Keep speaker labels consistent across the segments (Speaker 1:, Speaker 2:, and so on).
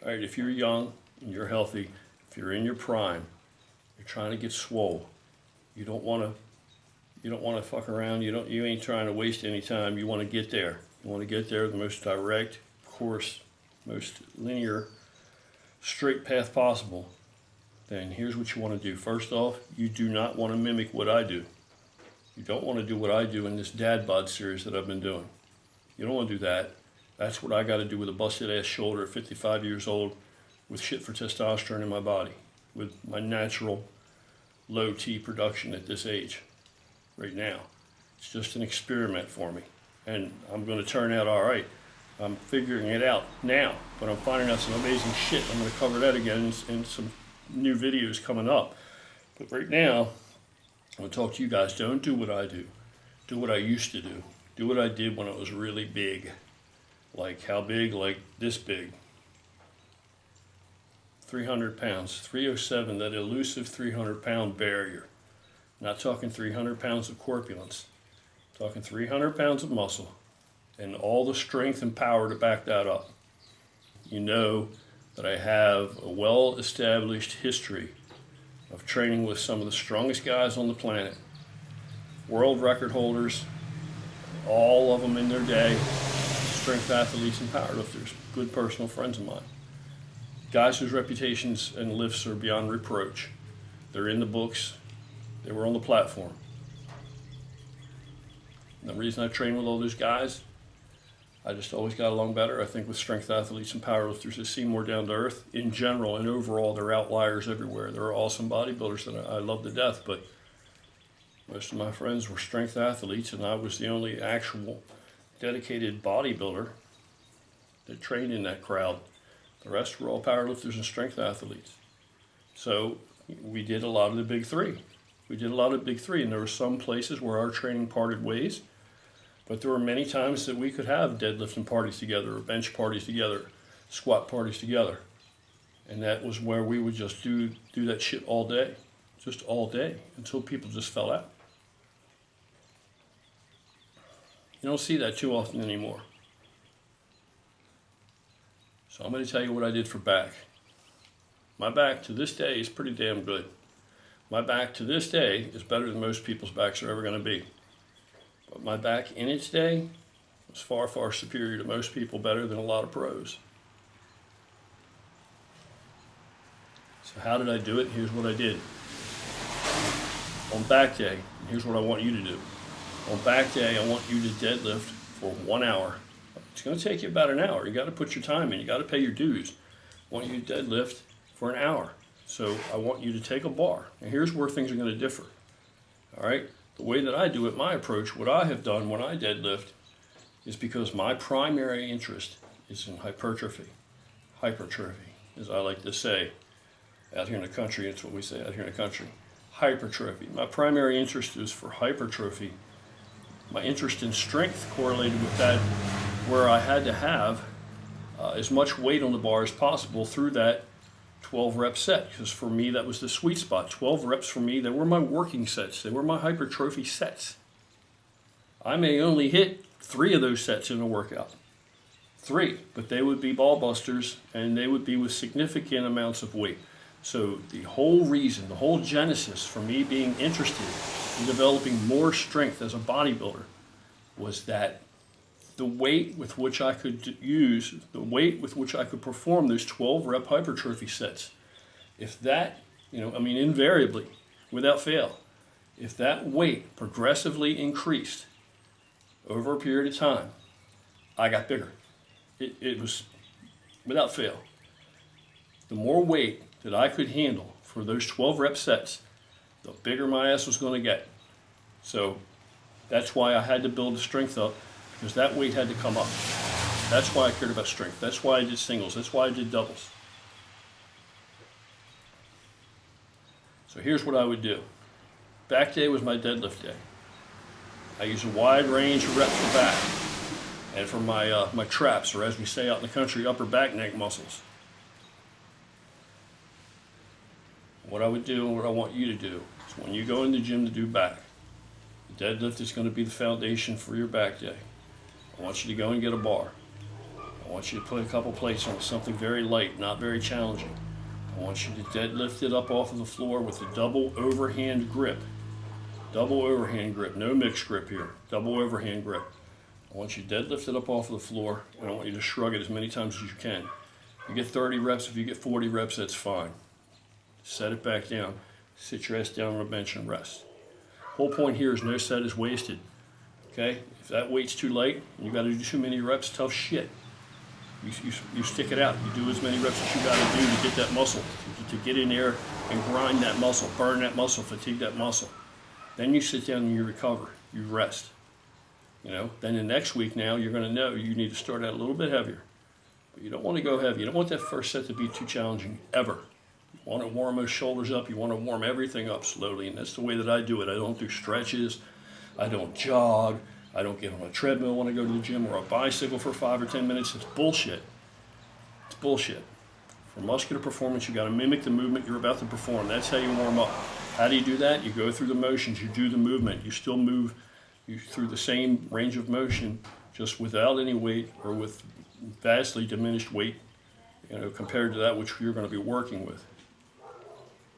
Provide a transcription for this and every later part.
Speaker 1: All right, if you're young and you're healthy, if you're in your prime, you're trying to get swole. You don't want to fuck around. You ain't trying to waste any time. You want to get there. You want to get there the most direct course, most linear, straight path possible. Then here's what you want to do. First off, you do not want to mimic what I do. You don't want to do what I do in this dad bod series that I've been doing. You don't want to do that. That's what I got to do with a busted ass shoulder at 55 years old with shit for testosterone in my body, with my natural low T production at this age right now. It's just an experiment for me. And I'm going to turn out all right. I'm figuring it out now, but I'm finding out some amazing shit. I'm going to cover that again in some new videos coming up. But right now, I'm going to talk to you guys. Don't do what I do. Do what I used to do. Do what I did when I was really big. Like how big? Like this big. 300 pounds. 307, that elusive 300-pound barrier. Not talking 300 pounds of corpulence. Talking 300 pounds of muscle. And all the strength and power to back that up. You know that I have a well-established history of training with some of the strongest guys on the planet. World record holders, all of them in their day, strength athletes and powerlifters, good personal friends of mine. Guys whose reputations and lifts are beyond reproach. They're in the books. They were on the platform. And the reason I train with all those guys, I just always got along better. I think with strength athletes and powerlifters, they seem more down to earth. In general and overall, they're outliers everywhere. There are awesome bodybuilders that I love to death, but most of my friends were strength athletes, and I was the only actual dedicated bodybuilder that trained in that crowd. The rest were all powerlifters and strength athletes. So we did a lot of the big three. And there were some places where our training parted ways. But there were many times that we could have deadlifting parties together, or bench parties together, squat parties together. And that was where we would just do that shit all day. Just all day, until people just fell out. You don't see that too often anymore. So I'm going to tell you what I did for back. My back to this day is pretty damn good. My back to this day is better than most people's backs are ever going to be. But my back in its day was far, far superior to most people, better than a lot of pros. So how did I do it? Here's what I did. On back day, here's what I want you to do. On back day, I want you to deadlift for 1 hour. It's going to take you about an hour. You got to put your time in. You got to pay your dues. I want you to deadlift for an hour. So I want you to take a bar. And here's where things are going to differ. All right? The way that I do it, my approach, what I have done when I deadlift is because my primary interest is in hypertrophy. Hypertrophy, as I like to say. Out here in the country, it's what we say out here in the country. Hypertrophy. My primary interest is for hypertrophy. My interest in strength correlated with that, where I had to have as much weight on the bar as possible through that 12 rep set, because for me that was the sweet spot. 12 reps for me, they were my working sets. They were my hypertrophy sets. I may only hit 3 of those sets in a workout. 3, but they would be ball busters, and they would be with significant amounts of weight. So the whole reason, the whole genesis for me being interested in developing more strength as a bodybuilder was that the weight with which I could use, the weight with which I could perform those 12 rep hypertrophy sets, if that, invariably, without fail, if that weight progressively increased over a period of time, I got bigger. It was, without fail, the more weight that I could handle for those 12 rep sets, the bigger my ass was going to get. So that's why I had to build the strength up, because that weight had to come up. That's why I cared about strength. That's why I did singles. That's why I did doubles. So here's what I would do. Back day was my deadlift day. I use a wide range of reps for back. And for my traps, or as we say out in the country, upper back neck muscles. What I would do and what I want you to do is when you go in the gym to do back, the deadlift is going to be the foundation for your back day. I want you to go and get a bar. I I want you to put a couple plates on something very light, not very challenging. I want you to deadlift it up off of the floor with a double overhand grip. Double overhand grip, no mixed grip here. Double overhand grip. I want you to deadlift it up off of the floor, and I want you to shrug it as many times as you can. If you get 30 reps, if you get 40 reps, that's fine. Set it back down. Sit your ass down on a bench and rest. Whole point here is no set is wasted. Okay? If that weight's too light and you got to do too many reps, tough shit. You stick it out. You do as many reps as you got to do to get that muscle, to get in there and grind that muscle, burn that muscle, fatigue that muscle. Then you sit down and you recover. You rest. Then the next week now you're going to know you need to start out a little bit heavier. But you don't want to go heavy. You don't want that first set to be too challenging ever. You want to warm those shoulders up. You want to warm everything up slowly. And that's the way that I do it. I don't do stretches. I don't jog. I don't get on a treadmill when I go to the gym or a bicycle for 5 or 10 minutes. It's bullshit. It's bullshit. For muscular performance, you got to mimic the movement you're about to perform. That's how you warm up. How do you do that? You go through the motions. You do the movement. You still move through the same range of motion, just without any weight or with vastly diminished weight, compared to that which you're going to be working with.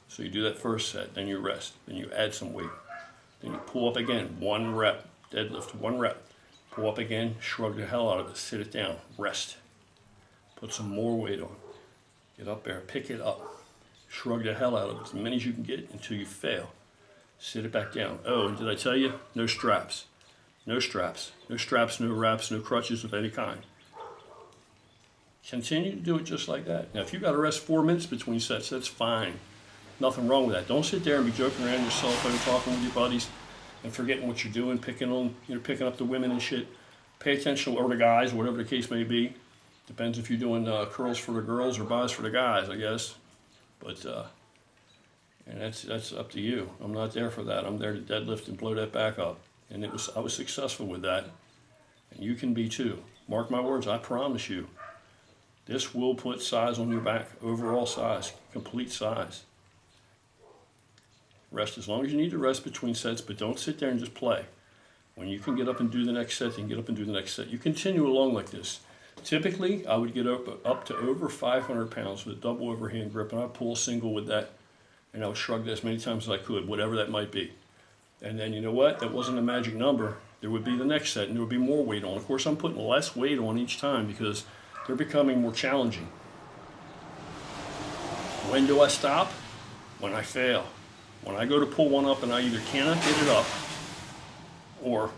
Speaker 1: So you do that first set, then you rest, then you add some weight. Then you pull up again, 1 rep, deadlift, 1 rep. Pull up again, shrug the hell out of it, sit it down, rest. Put some more weight on. Get up there, pick it up. Shrug the hell out of it, as many as you can get until you fail. Sit it back down. Oh, and did I tell you? No straps. No straps. No straps, no wraps, no crutches of any kind. Continue to do it just like that. Now, if you got to rest 4 minutes between sets, that's fine. Nothing wrong with that. Don't sit there and be joking around your cell phone, talking with your buddies, and forgetting what you're doing, picking up the women and shit. Pay attention, or the guys, whatever the case may be. Depends if you're doing curls for the girls or buys for the guys, I guess. But and that's up to you. I'm not there for that. I'm there to deadlift and blow that back up. And I was successful with that. And you can be too. Mark my words, I promise you. This will put size on your back, overall size, complete size. Rest as long as you need to rest between sets, but don't sit there and just play. When you can get up and do the next set, then get up and do the next set. You continue along like this. Typically, I would get up to over 500 pounds with a double overhand grip, and I'd pull a single with that, and I would shrug that as many times as I could, whatever that might be. And then, you know what? That wasn't a magic number. There would be the next set, and there would be more weight on. Of course, I'm putting less weight on each time because they're becoming more challenging. When do I stop? When I fail. When I go to pull one up and I either cannot get it up, or,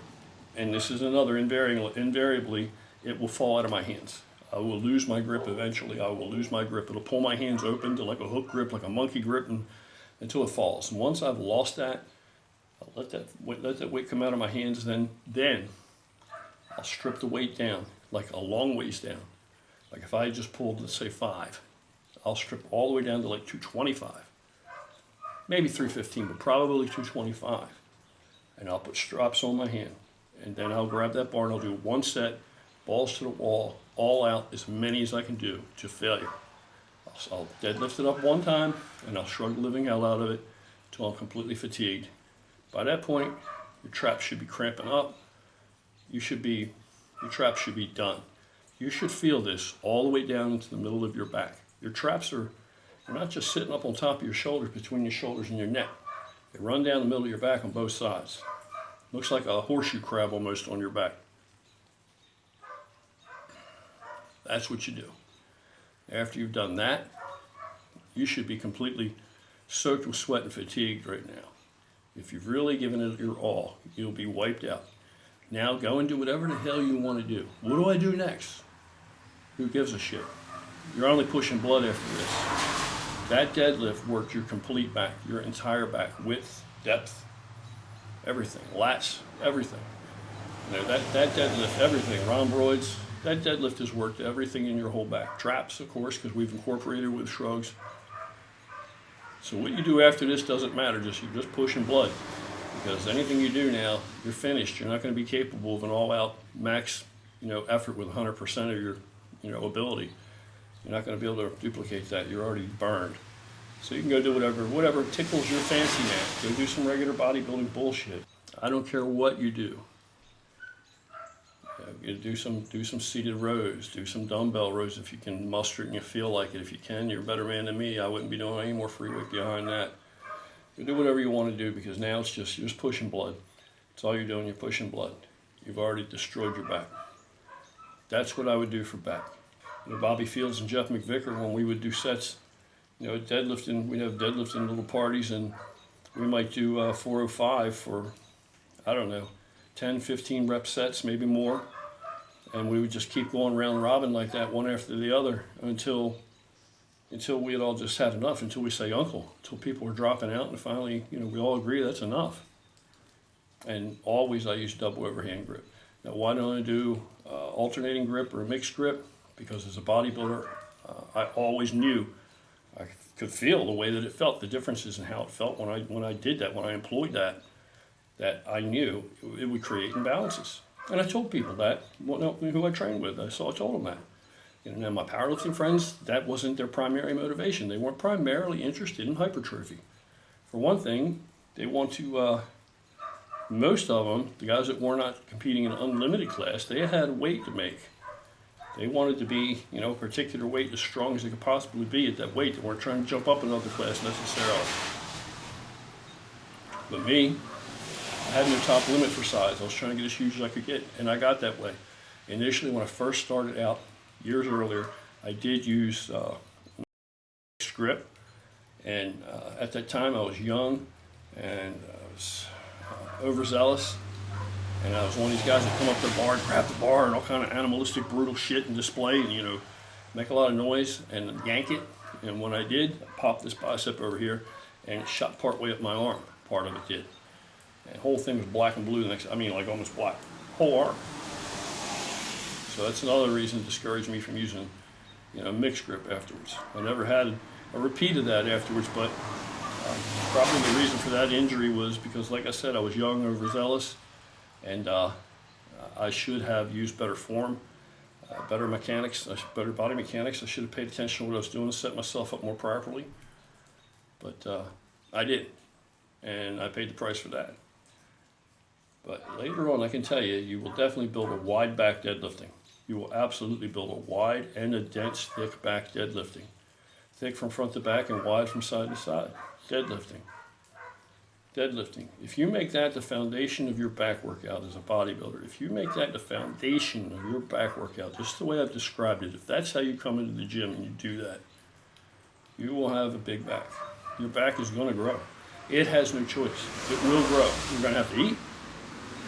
Speaker 1: and this is another, invariably, it will fall out of my hands. I will lose my grip eventually. I will lose my grip. It'll pull my hands open to like a hook grip, like a monkey grip, until it falls. And once I've lost that, I'll let that weight come out of my hands, then I'll strip the weight down, like a long ways down. Like if I just pulled, let's say 5, I'll strip all the way down to like 225. Maybe 315, but probably 225. And I'll put straps on my hand. And then I'll grab that bar and I'll do 1 set, balls to the wall, all out, as many as I can do to failure. I'll deadlift it up 1 time, and I'll shrug the living hell out of it until I'm completely fatigued. By that point, your traps should be cramping up. Your traps should be done. You should feel this all the way down into the middle of your back. Your traps are not just sitting up on top of your shoulders, between your shoulders and your neck. They run down the middle of your back on both sides. Looks like a horseshoe crab almost on your back. That's what you do. After you've done that, you should be completely soaked with sweat and fatigued right now. If you've really given it your all, you'll be wiped out. Now go and do whatever the hell you want to do. What do I do next? Who gives a shit? You're only pushing blood after this. That deadlift worked your complete back, your entire back, width, depth, everything, lats, everything. That deadlift, everything, rhomboids, that deadlift has worked everything in your whole back. Traps, of course, because we've incorporated with shrugs. So what you do after this doesn't matter, you're just pushing blood. Because anything you do now, you're finished. You're not going to be capable of an all-out max, effort with 100% of your, ability. You're not going to be able to duplicate that. You're already burned. So you can go do whatever tickles your fancy now. Go do some regular bodybuilding bullshit. I don't care what you do. You do some seated rows, do some dumbbell rows if you can muster it and you feel like it. If you can, you're a better man than me. I wouldn't be doing any more free weight behind that. You do whatever you want to do, because now you're just pushing blood. That's all you're doing. You're pushing blood. You've already destroyed your back. That's what I would do for back. Bobby Fields and Jeff McVicker, when we would do sets, deadlifting, we'd have deadlifting little parties, and we might do 405 for, I don't know, 10, 15 rep sets, maybe more. And we would just keep going round robin like that, one after the other, until we had all just had enough, until we say uncle, until people were dropping out, and finally, we all agree that's enough. And always I use double overhand grip. Now, why don't I do alternating grip or a mixed grip? Because as a bodybuilder, I always knew, I could feel the way that it felt, the differences in how it felt when I did that, when I employed that I knew it would create imbalances. And I told people that, who I trained with. I told them that. Now my powerlifting friends, that wasn't their primary motivation. They weren't primarily interested in hypertrophy. For one thing, they want to, most of them, the guys that were not competing in an unlimited class, they had weight to make. They wanted to be, a particular weight as strong as they could possibly be at that weight. They weren't trying to jump up another class necessarily. But me, I had no top limit for size. I was trying to get as huge as I could get, and I got that way. Initially, when I first started out, years earlier, I did use mixed grip, and at that time I was young, and I was overzealous, and I was one of these guys that come up to the bar and grab the bar and all kind of animalistic, brutal shit and display, and make a lot of noise and yank it. And when I did, I popped this bicep over here, and it shot part way up my arm. Part of it did. And the whole thing was black and blue like almost black. Whole arm. So that's another reason to discourage me from using, mixed grip afterwards. I never had a repeat of that afterwards, but probably the reason for that injury was because, like I said, I was young, overzealous, and I should have used better form, better mechanics, better body mechanics. I should have paid attention to what I was doing to set myself up more properly. But I did, and I paid the price for that. But later on, I can tell you, you will definitely build a wide back deadlifting. You will absolutely build a wide and a dense, thick back deadlifting. Thick from front to back and wide from side to side. Deadlifting. Deadlifting. If you make that the foundation of your back workout as a bodybuilder, if you make that the foundation of your back workout, just the way I've described it, if that's how you come into the gym and you do that, you will have a big back. Your back is going to grow. It has no choice. It will grow. You're going to have to eat,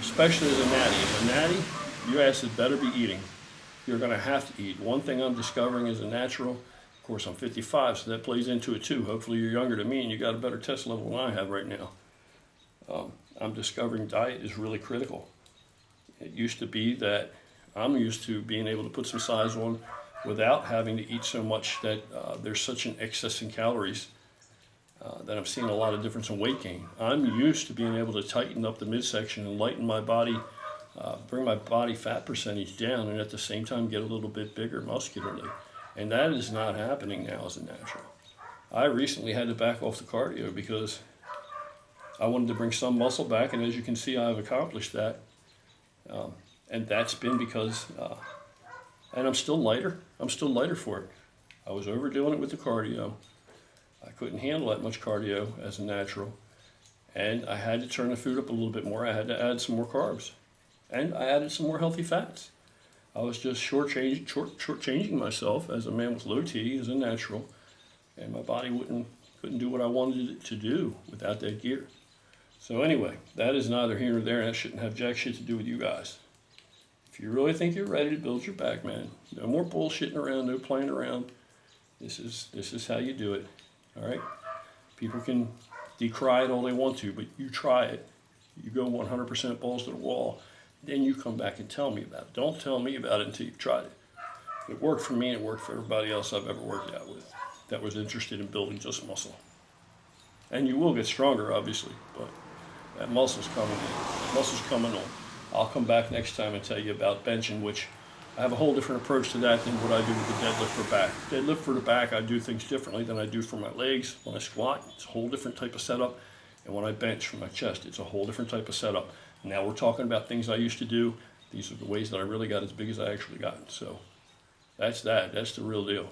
Speaker 1: especially as a natty. As a natty, your ass had better be eating. You're going to have to eat. One thing I'm discovering as a natural, of course I'm 55, so that plays into it too. Hopefully you're younger than me and you got a better test level than I have right now. I'm discovering diet is really critical. It used to be that I'm used to being able to put some size on without having to eat so much that there's such an excess in calories that I'm seeing a lot of difference in weight gain. I'm used to being able to tighten up the midsection and lighten my body, bring my body fat percentage down, and at the same time get a little bit bigger muscularly. And that is not happening now as a natural. I recently had to back off the cardio because I wanted to bring some muscle back, and as you can see, I've accomplished that. And that's been because, and I'm still lighter for it. I was overdoing it with the cardio. I couldn't handle that much cardio as a natural. And I had to turn the food up a little bit more. I had to add some more carbs. And I added some more healthy fats. I was just shortchanging myself as a man with low T, as a natural. And my body couldn't do what I wanted it to do without that gear. So anyway, that is neither here nor there, and that shouldn't have jack shit to do with you guys. If you really think you're ready to build your back, man, no more bullshitting around, no playing around. This is how you do it. All right? People can decry it all they want to, but you try it. You go 100% balls to the wall. Then you come back and tell me about it. Don't tell me about it until you've tried it. It worked for me and it worked for everybody else I've ever worked out with that was interested in building just muscle. And you will get stronger, obviously, but that muscle's coming in. That muscle's coming on. I'll come back next time and tell you about benching, which I have a whole different approach to that than what I do with the deadlift for back. Deadlift for the back, I do things differently than I do for my legs. When I squat, it's a whole different type of setup. And when I bench for my chest, it's a whole different type of setup. Now we're talking about things I used to do These are the ways that I really got as big as I actually got. So that's that. That's the real deal.